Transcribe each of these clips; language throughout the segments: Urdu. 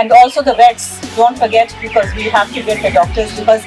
and also the vets, don't forget, because we have to get the doctors, because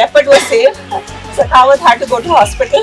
leopard was safe, Sakhawat had to go to hospital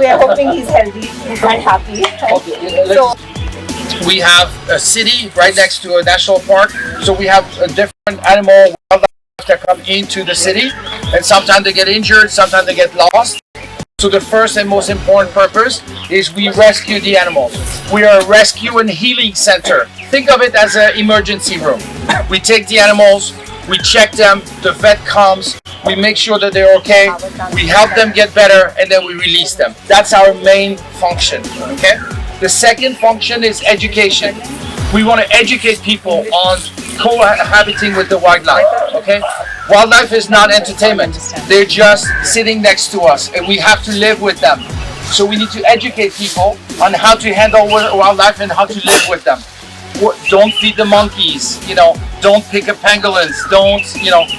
We are hoping he's healthy and happy. So we have a city right next to a national park, so we have a different animal wildlife that come into the city, and sometimes they get injured, sometimes they get lost. So the first and most important purpose is we rescue the animals. We are a rescue and healing center. Think of it as an emergency room. We take the animals, we check them, the vet comes, we make sure that they're okay, we help them get better, and then we release them. That's our main function, okay? The second function is education. We want to educate people on cohabiting with the wildlife, okay? Wildlife is not entertainment. They're just sitting next to us, and we have to live with them. So we need to educate people on how to handle wildlife and how to live with them. Don't feed the monkeys, don't pick up pangolins,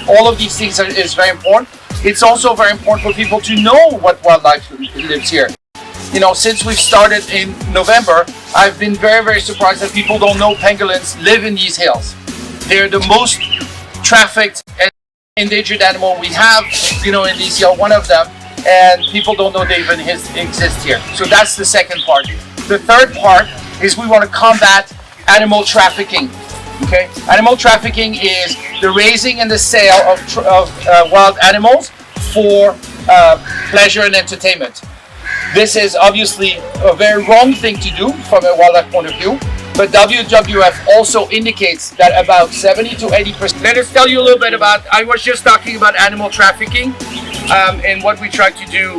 all of these things is very important. It's also very important for people to know what wildlife lives here. Since we've started in November, I've been very, very surprised that people don't know pangolins live in these hills. They're the most trafficked and endangered animal we have, in these hills, one of them, and people don't know they even exist here. So that's the second part. The third part is we want to combat animal trafficking. Okay, animal trafficking is the raising and the sale of wild animals for pleasure and entertainment. This is obviously a very wrong thing to do from a wildlife point of view. But WWF also indicates that about 70 to 80%. Let us tell you a little bit about, I was just talking about animal trafficking and what we try to do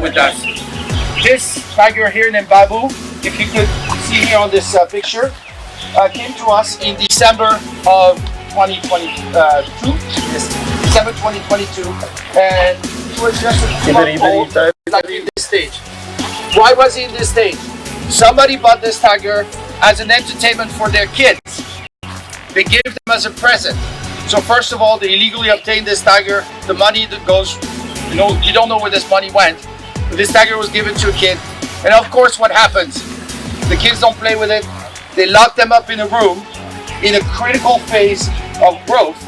with that. This tiger here named Babu, if you could see here on this picture, came to us in December of 2022. Yes, December 2022. And he was just a few months old, like in this stage. Why was he in this stage? Somebody bought this tiger as an entertainment for their kids. They gave them as a present. So first of all, they illegally obtained this tiger. The money that goes, you don't know where this money went. But this tiger was given to a kid. And of course, what happens? The kids don't play with it. They lock them up in a room in a critical phase of growth.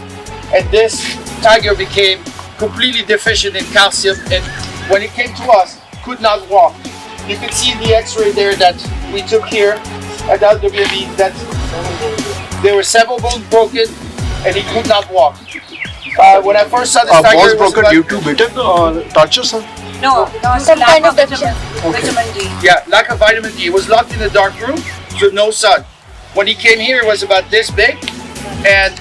And this tiger became completely deficient in calcium. And when it came to us, could not walk. You can see in the x-ray there that we took here at WWF that there were several bones broken and he could not walk. When I first saw this tiger, was it was broken about, due to beaten or torture, sir? No, Some lack kind of vitamin D. yeah, lack of vitamin D. It was locked in a dark room, so no sun. When he came here, it was about this big, and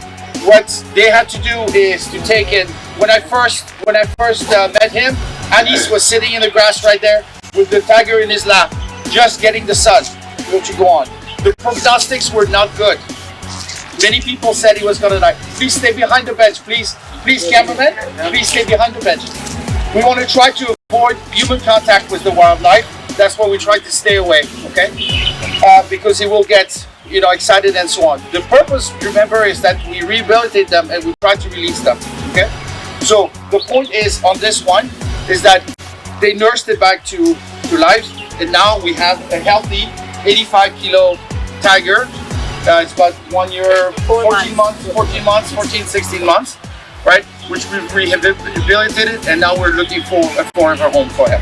what they had to do is to take in. When I first met him, Anis was sitting in the grass right there with the tiger in his lap, just getting the sun. To go on. The prognostics were not good. Many people said he was going to die. Please stay behind the bench, please. Please, cameraman, please stay behind the bench. We want to try to avoid human contact with the wildlife. That's why we try to stay away, okay? Because he will get, excited and so on. The purpose, remember, is that we rehabilitate them and we try to release them, okay? So the point is on this one is that they nursed it back to life, and now we have a healthy 85 kilo tiger. It's about 1 year, 14 months, 16 months, right? Which we've rehabilitated, and now we're looking for a forever home for him.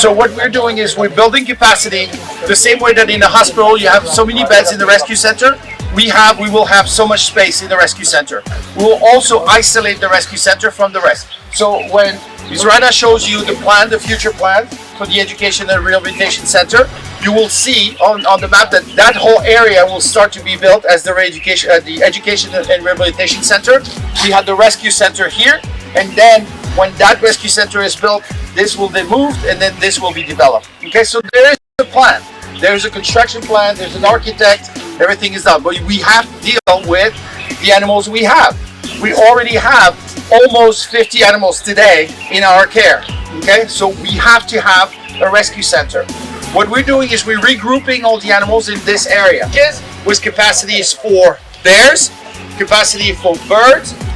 So what we're doing is we're building capacity the same way that in the hospital you have so many beds in the rescue center. We will have so much space in the rescue center. We will also isolate the rescue center from the rest. So when Zraida shows you the plan, the future plan for the education and rehabilitation center, you will see on the map that that whole area will start to be built as the education and rehabilitation center. We have the rescue center here, and then when that rescue center is built, this will be moved and then this will be developed. Okay, so there is a plan. There's a construction plan, there's an architect, everything is done. But we have to deal with the animals we have. We already have almost 50 animals today in our care. Okay, so we have to have a rescue center. What we're doing is we're regrouping all the animals in this area. With capacities for bears, capacity for birds,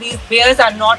these bears are not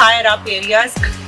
higher up areas.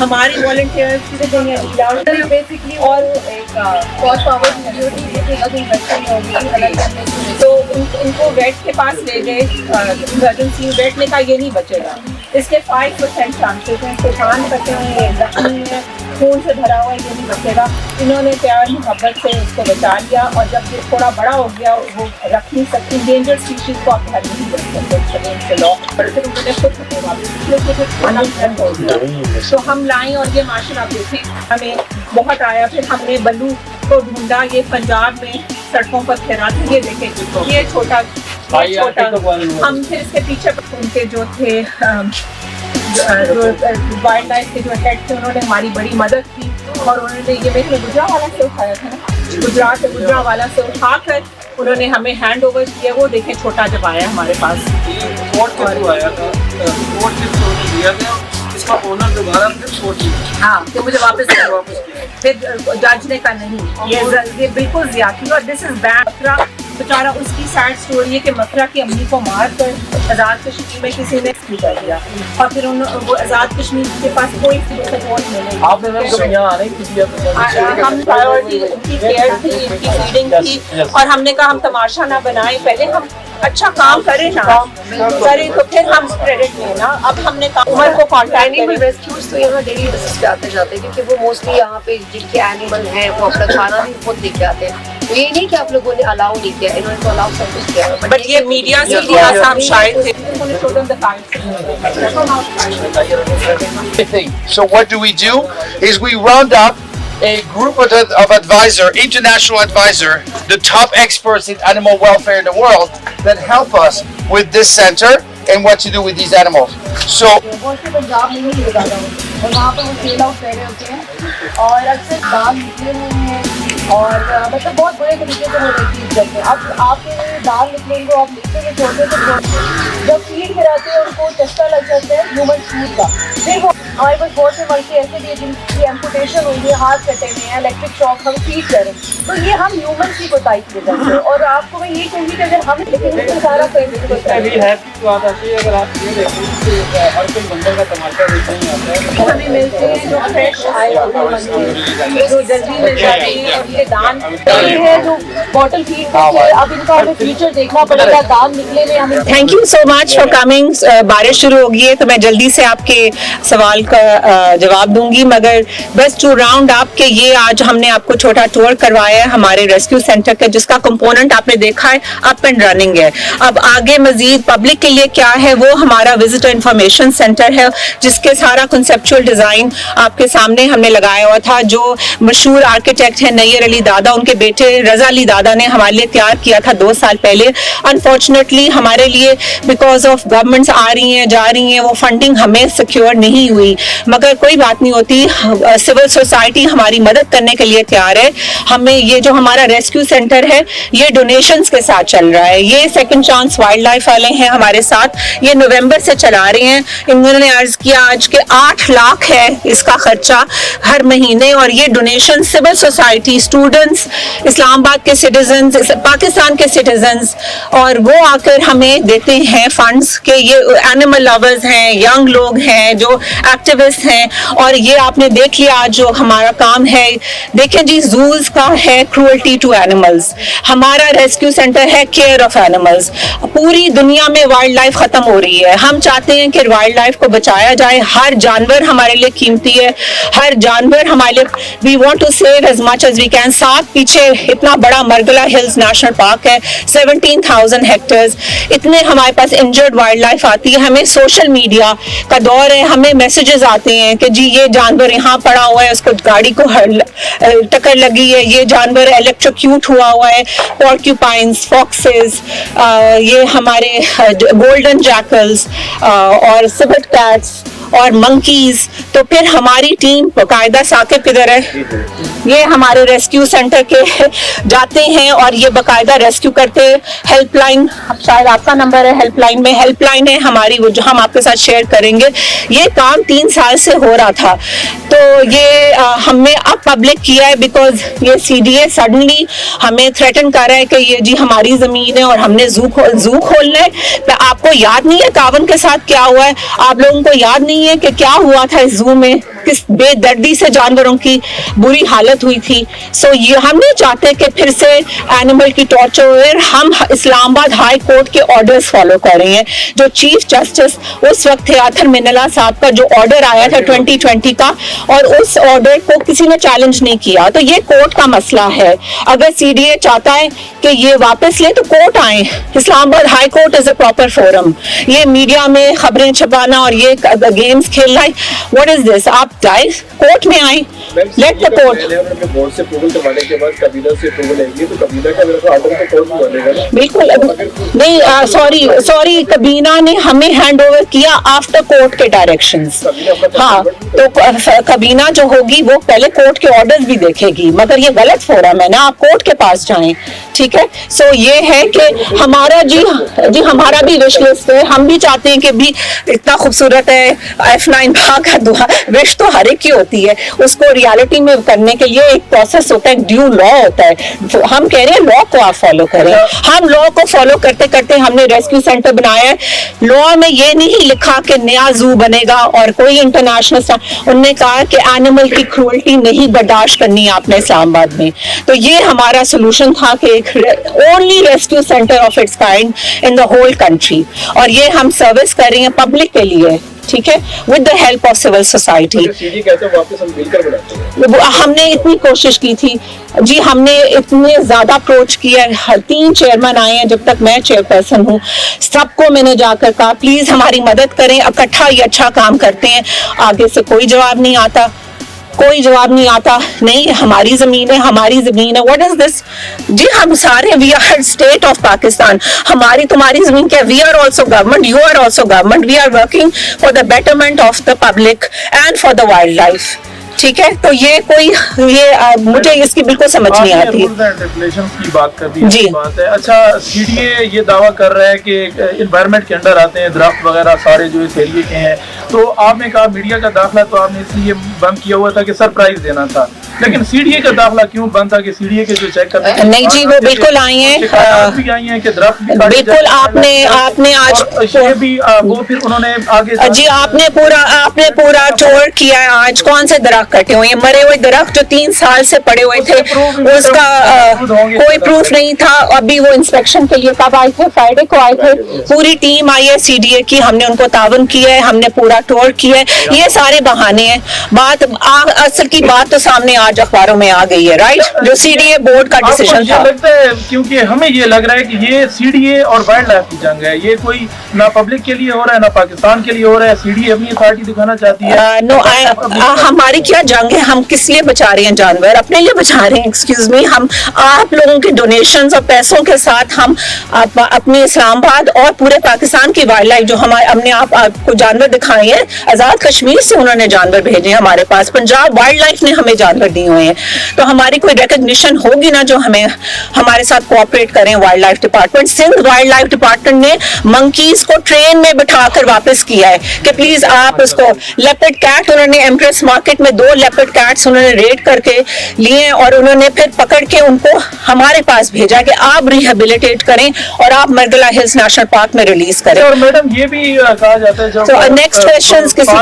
ہمارے والنٹیئرس کی تو بیسکلی اور ایک کاسٹ پاور ویڈیو تھی جس میں ابھی انفیکشن ہوگی تو ان کو ویٹ کے پاس لے گئے ایمرجنسی. ویٹ نے کہا یہ نہیں بچے گا, اس کے 5% چانسز ہیں, طوفان بچے ہوئے ہیں, زخمی ہیں, خون سے بھرا ہوا ہے, یہ نہیں بچے گا. انہوں نے پیار محبت سے اس کو بچا لیا, اور جب یہ تھوڑا بڑا ہو گیا وہ رکھ نہیں سکتی. انڈینجر اسپیشیز کو آپ گھر نہیں رکھ سکتے ان سے لو, پھر انہوں نے خود ہمیں واپس کھانا بند ہو گیا. تو ہم لائیں اور یہ ماشاء اللہ آپ دیکھیں ہمیں بہت آیا. پھر ہم نے بلو کو ڈھونڈا, یہ پنجاب میں سڑکوں پر پھیرا تھا. یہ دیکھیں یہ چھوٹا ہم پھر اس کے پیچھے ان کے جو تھے وائلڈ لائف کے جو ہیڈ تھے انہوں نے ہماری بڑی مدد کی, اور انہوں نے یہ میں نے گجرات والا سے اٹھایا تھا نا, گجرات والا سے اٹھا کر انہوں نے ہمیں ہینڈ اوور کیا. وہ دیکھیں چھوٹا جب آیا ہمارے پاس ہاں کہ مجھے واپس پھر جج نے کہا نہیں یہ بالکل زیادتی. اور دس از بیڈ. بیچارہ اس کی سیڈ اسٹوری ہے کہ مکرا کی امی کو مار کر آزاد کشمیر میں کسی نے کر دیا, اور پھر وہ آزاد کشمیر کے پاس کوئی سپورٹ نہیں. ہم پرائیورٹی ان کی کیئر تھی, ان کی فیڈنگ تھی, اور ہم نے کہا ہم تماشا نہ بنائیں, پہلے ہم اچھا کام کریں نا کریں تو پھر ہم کریڈٹ لیں نا. اب ہم نے عمر کو کانٹیکٹ ریسکیوز تو یہاں ڈیلی بیسس پہ آتے جاتے ہیں, کیونکہ وہ موسٹلی یہاں پہ جن کے اینیمل ہیں وہ اپنا کھانا بھی خود لے کے آتے ہیں. یہ نہیں کہ آپ لوگوں نے الاؤ نہیں کیا, انہوں نے تو الاؤ سب کچھ کیا, بٹ یہ میڈیا سے تھوڑا سا ہم شاید تھے. So what do? Is we round up a group of advisor, international advisor, the top experts in animal welfare in the world that help us with this center and what to do with these animals. So بہت سے پنجاب میں نہیں لگا رہا ہوں, اور وہاں پہ وہ سیل آؤٹ کر رہے ہوتے ہیں, اور اکثر دال نکلے ہوئے ہیں, اور مطلب بہت بڑے طریقے سے وہ رہتی ہے جب آپ کے دال نکلیں گے, آپ نکلیں گے چھوٹے سے جب فیڈ کراتے ہیں ان کو چسکا لگ جاتا ہے ہیومن فوڈ کا. پھر وہ ہمارے پاس بہت سے ملکے ایسے بھی ہیں جن کی ایمپوٹیشن ہوئی ہے, ہاتھ کٹے ہوئے ہیں, الیکٹرک شاک, ہم فیڈ کریں. تو یہ ہم ہیومن کی کوتاہی کی وجہ سے, اور آپ کو میں یہ کہوں گی کہ اگر ہم لیکن اس سارا ہمیں ملتے ہیں جو فریش آئے ہوئے جو جلدی مل جاتے ہیں, اور یہ دان ہے جو بوٹل فیڈ کرتے ہیں. اب ان کا ہمیں فیوچر دیکھنا پڑے گا, دان نکلے میں ہمیں. Thank you so much for coming. بارش شروع ہو گئی ہے تو میں جلدی سے آپ کے سوال کا جواب دوں گی, مگر بس ٹو راؤنڈ اپ کہ یہ آج ہم نے آپ کو چھوٹا ٹور کروایا ہے ہمارے ریسکیو سینٹر کا, جس کا کمپوننٹ آپ نے دیکھا ہے اپ اینڈ رننگ ہے. اب آگے مزید پبلک کے لیے کیا ہے, وہ ہمارا وزٹر انفارمیشن سینٹر ہے, جس کے سارا کنسیپچل ڈیزائن آپ کے سامنے ہم نے لگایا ہوا تھا. جو مشہور آرکیٹیکٹ ہیں نیئر علی دادا, ان کے بیٹے رضا علی دادا نے ہمارے لیے تیار کیا تھا 2 سال پہلے. انفارچونیٹلی ہمارے لیے بیکاز آف گورنمنٹس آ رہی ہیں جا رہی ہیں, وہ فنڈنگ ہمیں سیکیور نہیں ہوئی, مگر کوئی بات نہیں ہوتی. سول سوسائٹی ہماری مدد کرنے کے لیے تیار ہے. ہمیں یہ جو ہمارا ریسکیو سینٹر ہے یہ ڈونیشنز کے ساتھ چل رہا ہے. یہ سیکنڈ چانس وائلڈ لائف والے ہیں ہمارے ساتھ, یہ نومبر سے چلا رہے ہیں. انہوں نے عرض کیا آج کے 8 لاکھ ہے اس کا خرچہ ہر مہینے, اور یہ ڈونیشن سول سوسائٹی, اسٹوڈنٹس, اسلام آباد کے سٹیزنز, پاکستان کے سٹیزنز, اور وہ آ کر ہمیں دیتے ہیں فنڈز کہ یہ اینیمل لورز ہیں, ینگ لوگ ہیں جو ایکٹیوسٹ ہیں. اور یہ آپ نے دیکھ لیا آج جو ہمارا کام ہے. دیکھیں جی, زوز کا ہے کرولٹی ٹو اینیملز, ہمارا ریسکیو سینٹر ہے کیئر آف اینیملز. پوری دنیا میں وائلڈ لائف ختم ہو رہی ہے, ہم چاہتے ہیں کہ وائلڈ لائف کو بچایا جائے. ہر جانور ہمارے لیے قیمتی ہے, ہر جانور ہمارے لیے, we want to save as much as we can. ساتھ پیچھے اتنا بڑا مرگلا ہلز نیشنل پارک ہے, 17,000 ہیکٹرز. اتنے ہمارے پاس انجرڈ وائلڈ لائف آتی ہے. ہمیں سوشل میڈیا کا دور ہے, ہمیں میسیجز آتے ہیں کہ جی یہ جانور یہاں پڑا ہوا ہے, اس کو گاڑی کو ٹکر لگی ہے, یہ جانور الیکٹروکیوٹ ہوا ہوا ہے, پورکیوپائنز, فاکسز, یہ ہمارے گولڈن جیکلز اور سبٹ کیٹس اور منکیز. تو پھر ہماری ٹیم باقاعدہ ثاقب کدھر ہے, یہ ہمارے ریسکیو سینٹر کے جاتے ہیں اور یہ باقاعدہ ریسکیو کرتے. ہیلپ لائن شاید آپ کا نمبر ہے, ہیلپ لائن میں ہیلپ لائن ہے ہماری, وہ جو ہم آپ کے ساتھ شیئر کریں گے. یہ کام 3 سال سے ہو رہا تھا, تو یہ ہم نے اب پبلک کیا ہے بیکاز یہ سی ڈی اے سڈنلی ہمیں تھریٹن کر رہا ہے کہ یہ جی ہماری زمین ہے اور ہم نے زو کھولنا ہے. آپ کو یاد نہیں ہے تعاون کے ساتھ کیا ہوا ہے, آپ لوگوں کو یاد نہیں نہیں ہے کہ کیا ہوا تھا اس زو میں, کس بے دردی سے جانوروں کی بری حالت ہوئی تھی. سو یہ ہم نہیں چاہتے کہ پھر سے اینیمل کی ٹارچر. ہم اسلام آباد ہائی کورٹ کے آرڈرز فالو کر رہے ہیں. جو چیف جسٹس اس وقت تھے آتھر منلا صاحب کا جو آرڈر آیا تھا 2020 کا, اور اس آرڈر کو کسی نے چیلنج نہیں کیا. تو یہ کورٹ کا مسئلہ ہے. اگر سی ڈی اے چاہتا ہے کہ یہ واپس لے تو کورٹ آئیں. اسلام آباد high court is a proper forum. یہ میڈیا میں خبریں چھپانا اور یہ گیمز کھیلنا, واٹ از دس؟ آپ جائیں کورٹ میں آئیں, لیٹ دا کورٹ. بالکل نہیں, سوری کابینہ نے ہمیں ہینڈ اوور کیا آفٹر کورٹ کے ڈائریکشنز. ہاں تو کابینہ جو ہوگی وہ پہلے کورٹ کے آرڈرز بھی دیکھے گی, مگر یہ غلط فورم ہے نا, آپ کورٹ کے پاس جائیں. ٹھیک ہے, سو یہ ہے کہ ہمارا جی ہمارا بھی وش لسٹ ہے. ہم بھی چاہتے ہیں کہ بھی اتنا خوبصورت ہے F9 کا دعا, وش تو ہر ایک کی ہوتی ہے, اس کو ریالٹی میں کرنے کے لیے ایک پروسیس ہوتا ہے, ڈیو لا ہوتا ہے. ہم کہہ رہے ہیں لا کو آپ فالو کریں. ہم لا کو فالو کرتے کرتے ہم نے ریسکیو سینٹر بنایا ہے. لا میں یہ نہیں لکھا کہ نیا زو بنے گا اور کوئی انٹرنیشنل, انہوں نے کہا کہ اینیمل کی کروئلٹی نہیں برداشت کرنی آپ نے اسلام آباد میں. تو یہ ہمارا سولوشن تھا کہ ایک only rescue centre of its kind in the whole country, اور یہ ہم سروس کر رہے ہیں پبلک کے لیے. ٹھیک ہے, with the help of civil society. ہم نے اتنی کوشش کی تھی جی, ہم نے اتنے زیادہ اپروچ کیا ہے. 3 چیئرمین آئے ہیں, جب تک میں چیئر پرسن ہوں سب کو میں نے جا کر کہا پلیز ہماری مدد کریں, اکٹھا یہ اچھا کام کرتے ہیں. آگے سے کوئی جواب نہیں آتا, کوئی جواب نہیں آتا. نہیں ہماری زمین ہے, ہماری زمین ہے. واٹ از دس جی؟ ہم سارے we are state of Pakistan. ہماری تمہاری زمین کیا؟ We are also government, you are also government. We are working for the betterment of the public and for the wildlife. ٹھیک ہے, تو یہ کوئی مجھے اس کی بالکل سمجھ نہیں آتی. کی بات کر دی جی بات ہے. اچھا, سی ڈی اے یہ دعویٰ کر رہا ہے کہ انوائرمنٹ کے انڈر آتے ہیں درخت وغیرہ سارے جو اس ایریے کے ہیں, تو آپ نے کہا میڈیا کا داخلہ تو آپ نے اس لیے بند کیا ہوا تھا کہ سرپرائز دینا تھا, لیکن سی ڈی اے کا داخلہ کیوں بند تھا کہ سی ڈی اے کے جو چیک کرتے ہیں؟ نہیں جی, وہ بالکل آئی ہیں کہ درخت بالکل. آپ نے آج بھی وہ پھر انہوں نے آگے جی آپ نے پورا ٹور کیا ہے. آج کون سے درخت کٹے ہوئے ہیں؟ مرے ہوئے درخت جو 3 سال سے پڑے ہوئے تھے, اس کا کوئی پروف نہیں تھا. ابھی وہ انسپیکشن کے لیے کب آئے تھے؟ فرائیڈے کو آئے تھے. پوری ٹیم آئی ہے سی ڈی اے کی, ہم نے ان کو تعاون کیا ہے, ہم نے پورا ٹور کیا ہے. یہ سارے بہانے ہیں. بات اصل کی بات تو سامنے آج اخباروں میں آ گئی ہے, رائٹ, جو سی ڈی اے بورڈ کا ڈیسیژن تھا. لگتا ہے کیونکہ ہمیں یہ لگ رہا ہے کہ یہ سی ڈی اے اور وائلڈ لائف کی جنگ ہے, یہ کوئی نہ پبلک کے لیے ہو رہا ہے نہ پاکستان کے لیے ہو رہا ہے. سی ڈی اے اپنی اتھارٹی دکھانا چاہتی ہے. ہماری کیا جنگ ہے؟ ہم کس لیے بچا رہے ہیں جانور؟ اپنے لیے بچا رہے ہیں. ایکسکیوز می, ہم آپ لوگوں کے ڈونیشنز اور پیسوں کے ساتھ ہم اپنے اسلام آباد اور پورے پاکستان کی وائلڈ لائف جو ہم نے آپ کو جانور دکھائے ہیں, آزاد کشمیر سے انہوں نے جانور بھیجے ہیں ہمارے پاس, پنجاب وائلڈ لائف نے ہمیں جانور دیے ہوئے ہیں. تو ہماری کوئی ریکگنیشن ہوگی نا جو ہمیں ہمارے ساتھ کوآپریٹ کریں. Wildlife department, Sindh wildlife department نے منکیز کو ٹرین میں بٹھا کر واپس کیا ہے کہ پلیز آپ اس کو. لیپرڈ کیٹ انہوں نے ایمپریس مارکیٹ میں 2 لیپرڈ کیٹس انہوں نے ریڈ کر کے لیے, اور انہوں نے پھر پکڑ کے ان کو ہمارے پاس بھیجا کہ آپ ریہیبلیٹیٹ کریں اور آپ مرگلہ ہلز نیشنل پارک میں ریلیز کریں. اور میڈم یہ بھی کہا جاتا ہے جب نیکسٹ کویسچنز کسی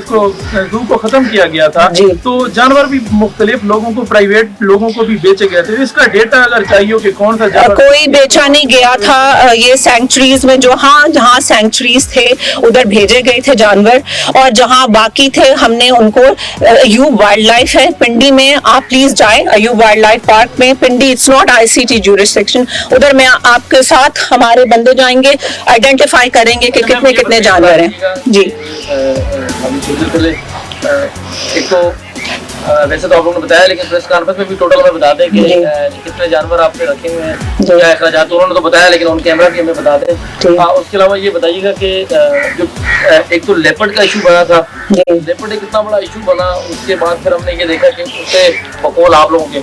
کو زو کو ختم کیا گیا تھا تو جانور بھی مختلف لوگوں کو, پرائیویٹ لوگوں کو بھی بیچے گئے تھے. اس کا ڈیٹا اگر چاہیے کہ کون سا جانور کوئی بیچا نہیں گیا تھا. یہ سینکچریز میں جہاں سینکچریز تھے ادھر بھیجے گئے تھے جانور, اور جہاں باقی تھے ہم نے ان کو. ایوب وائلڈ لائف ہے پنڈی میں, آپ پلیز جائیں ایوب وائلڈ لائف پارک میں Pindi. It's not I C T jurisdiction. ادھر میں آپ کے ساتھ ہمارے بندے جائیں گے, آئیڈینٹیفائی کریں گے کہ کتنے جانور ہیں. جی ایک تو ویسے تو آپ لوگوں نے بتایا, لیکن پریس کانفرنس میں بھی ٹوٹل ہمیں بتا دیں کہ کتنے جانور آپ نے رکھے ہوئے ہیں, کیا اخراجات. انہوں نے تو بتایا لیکن ان کیمرہ بھی ہمیں بتا دیں. اس کے علاوہ یہ بتائیے گا کہ جو ایک تو لیپرڈ کا ایشو بنا تھا, لیپرڈ ایک اتنا بڑا ایشو بنا, اس کے بعد پھر ہم نے یہ دیکھا کہ اس سے بقول آپ لوگوں کے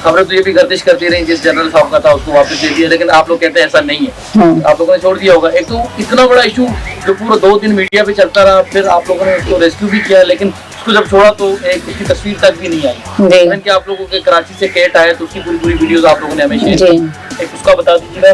خبریں تو یہ بھی گردش کرتی رہی, جس جنرل صاحب کا تھا اس کو واپس دے دیا, لیکن آپ لوگ کہتے ہیں ایسا نہیں ہے, آپ لوگوں نے چھوڑ دیا ہوگا. ایک تو اتنا بڑا ایشو جو پورا 2 دن میڈیا پہ چلتا رہا, پھر آپ لوگوں نے اس کو ریسکیو بھی کیا, لیکن اس کو جب چھوڑا تو ایک اس کی تصویر تک بھی نہیں آئی. کہ آپ لوگوں کے کراچی سے کیٹ آئے تو اس کی پوری ویڈیوز آپ لوگوں نے ہمیں شیئر کی. ایک اس کا بتا دیجیے گا.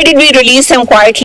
did we release him quietly?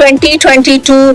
2022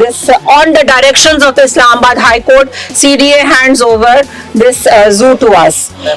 this on the directions of the Islamabad High Court, CDA hands over this zoo to us.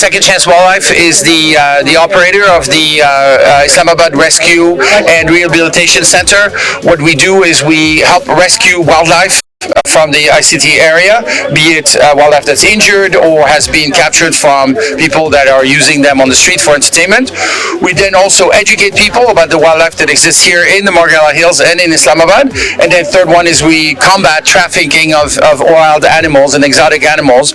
Second Chance Wildlife is the operator of the Islamabad Rescue and Rehabilitation Center. What we do is we help rescue wildlife from the ICT area, be it wildlife that's injured or has been captured from people that are using them on the street for entertainment. We then also educate people about the wildlife that exists here in the Margala Hills and in Islamabad. And then third one is we combat trafficking of wild animals and exotic animals